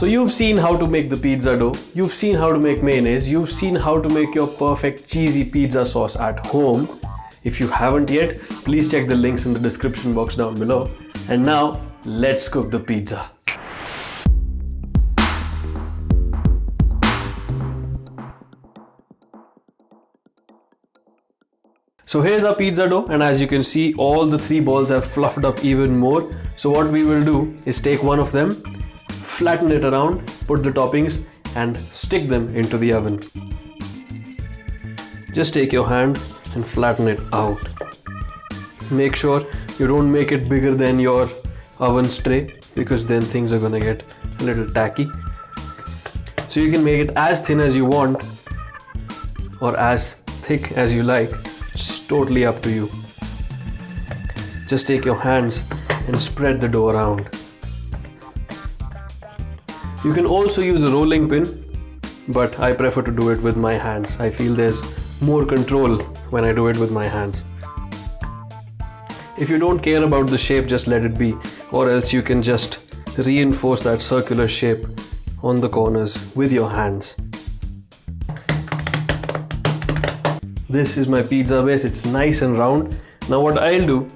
So you've seen how to make the pizza dough, you've seen how to make mayonnaise, you've seen how to make your perfect cheesy pizza sauce at home. If you haven't yet, please check the links in the description box down below. And now, let's cook the pizza. So here's our pizza dough, and as you can see, all the 3 balls have fluffed up even more. So what we will do is take one of them, flatten it around, put the toppings and stick them into the oven. Just take your hand and flatten it out. Make sure you don't make it bigger than your oven's tray, because then things are gonna get a little tacky. So you can make it as thin as you want or as thick as you like. It's totally up to you. Just take your hands and spread the dough around. You can also use a rolling pin, but I prefer to do it with my hands. I feel there's more control when I do it with my hands. If you don't care about the shape, just let it be, or else you can just reinforce that circular shape on the corners with your hands. This is my pizza base. It's nice and round. Now what I'll do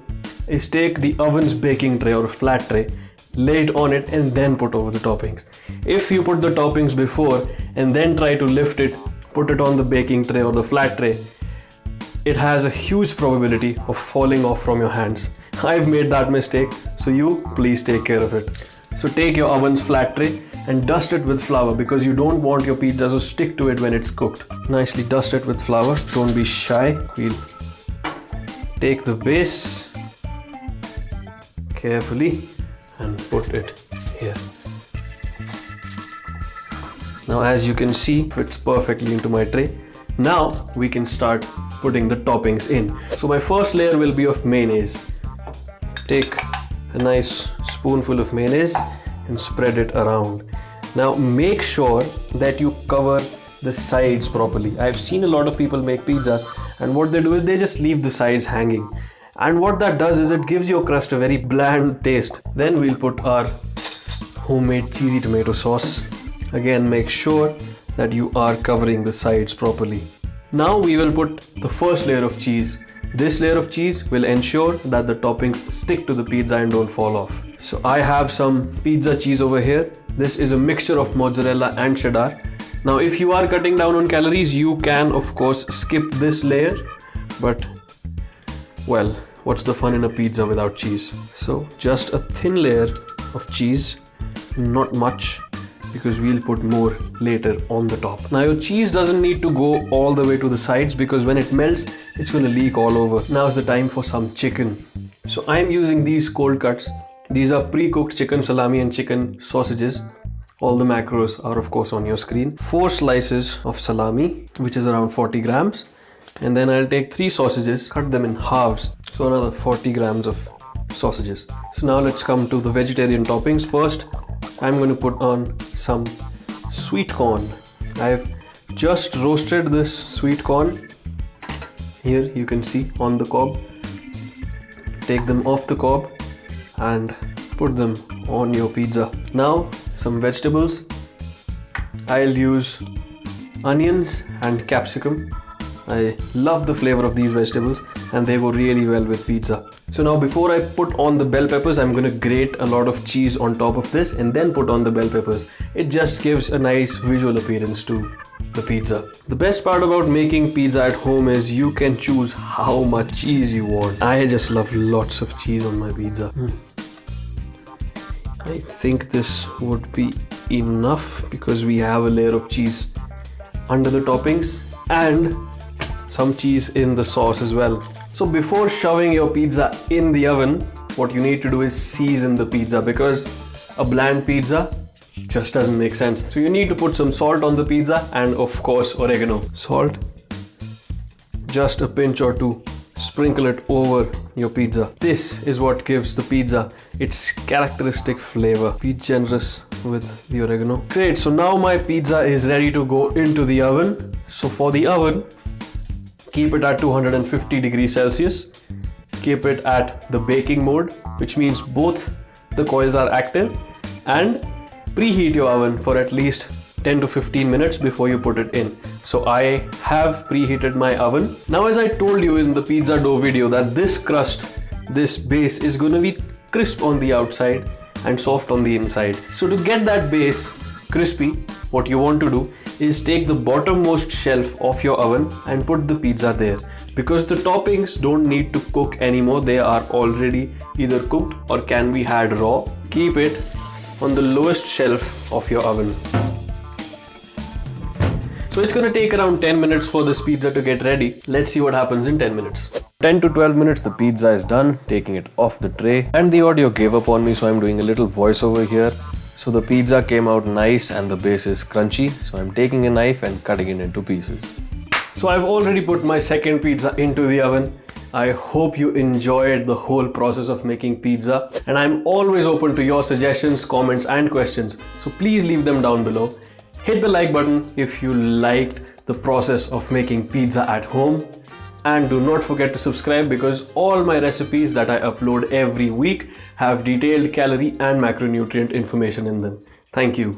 is take the oven's baking tray or flat tray, lay it on it and then put over the toppings. If you put the toppings before and then try to lift it, put it on the baking tray or the flat tray, it has a huge probability of falling off from your hands. I've made that mistake, so you please take care of it. So take your oven's flat tray and dust it with flour, because you don't want your pizza to stick to it when it's cooked. Nicely dust it with flour, don't be shy. We'll take the base carefully and put it here. Now as you can see, fits perfectly into my tray. Now we can start putting the toppings in. So my first layer will be of mayonnaise. Take a nice spoonful of mayonnaise and spread it around. Now make sure that you cover the sides properly. I've seen a lot of people make pizzas, and what they do is they just leave the sides hanging. And what that does is it gives your crust a very bland taste. Then we'll put our homemade cheesy tomato sauce. Again, make sure that you are covering the sides properly. Now we will put the first layer of cheese. This layer of cheese will ensure that the toppings stick to the pizza and don't fall off. So I have some pizza cheese over here. This is a mixture of mozzarella and cheddar. Now if you are cutting down on calories, you can of course skip this layer, but well, what's the fun in a pizza without cheese? So just a thin layer of cheese, not much, because we'll put more later on the top. Now your cheese doesn't need to go all the way to the sides, because when it melts, it's gonna leak all over. Now is the time for some chicken. So I'm using these cold cuts. These are pre-cooked chicken salami and chicken sausages. All the macros are of course on your screen. 4 slices of salami, which is around 40 grams. And then I'll take 3 sausages, cut them in halves. So another 40 grams of sausages. So now let's come to the vegetarian toppings. First, I'm going to put on some sweet corn. I've just roasted this sweet corn. Here you can see on the cob. Take them off the cob and put them on your pizza. Now some vegetables. I'll use onions and capsicum. I love the flavor of these vegetables and they go really well with pizza. So now before I put on the bell peppers, I'm gonna grate a lot of cheese on top of this and then put on the bell peppers. It just gives a nice visual appearance to the pizza. The best part about making pizza at home is you can choose how much cheese you want. I just love lots of cheese on my pizza. I think this would be enough because we have a layer of cheese under the toppings and some cheese in the sauce as well. So before shoving your pizza in the oven, what you need to do is season the pizza, because a bland pizza just doesn't make sense. So you need to put some salt on the pizza and of course oregano. Salt, just a pinch or two. Sprinkle it over your pizza. This is what gives the pizza its characteristic flavor. Be generous with the oregano. Great, so now my pizza is ready to go into the oven. So for the oven, keep it at 250 degrees Celsius. Keep it at the baking mode, which means both the coils are active, and preheat your oven for at least 10 to 15 minutes before you put it in. So I have preheated my oven. Now, as I told you in the pizza dough video, that this crust, this base is going to be crisp on the outside and soft on the inside. So to get that base crispy, what you want to do is take the bottommost shelf of your oven and put the pizza there, because the toppings don't need to cook anymore. They are already either cooked or can be had raw. Keep it on the lowest shelf of your oven. So it's going to take around 10 minutes for this pizza to get ready. Let's see what happens in 10 minutes. 10 to 12 minutes, the pizza is done. Taking it off the tray. And the audio gave up on me, so I'm doing a little voiceover here. So the pizza came out nice and the base is crunchy. So I'm taking a knife and cutting it into pieces. So I've already put my second pizza into the oven. I hope you enjoyed the whole process of making pizza. And I'm always open to your suggestions, comments and questions. So please leave them down below. Hit the like button if you liked the process of making pizza at home. And do not forget to subscribe, because all my recipes that I upload every week have detailed calorie and macronutrient information in them. Thank you.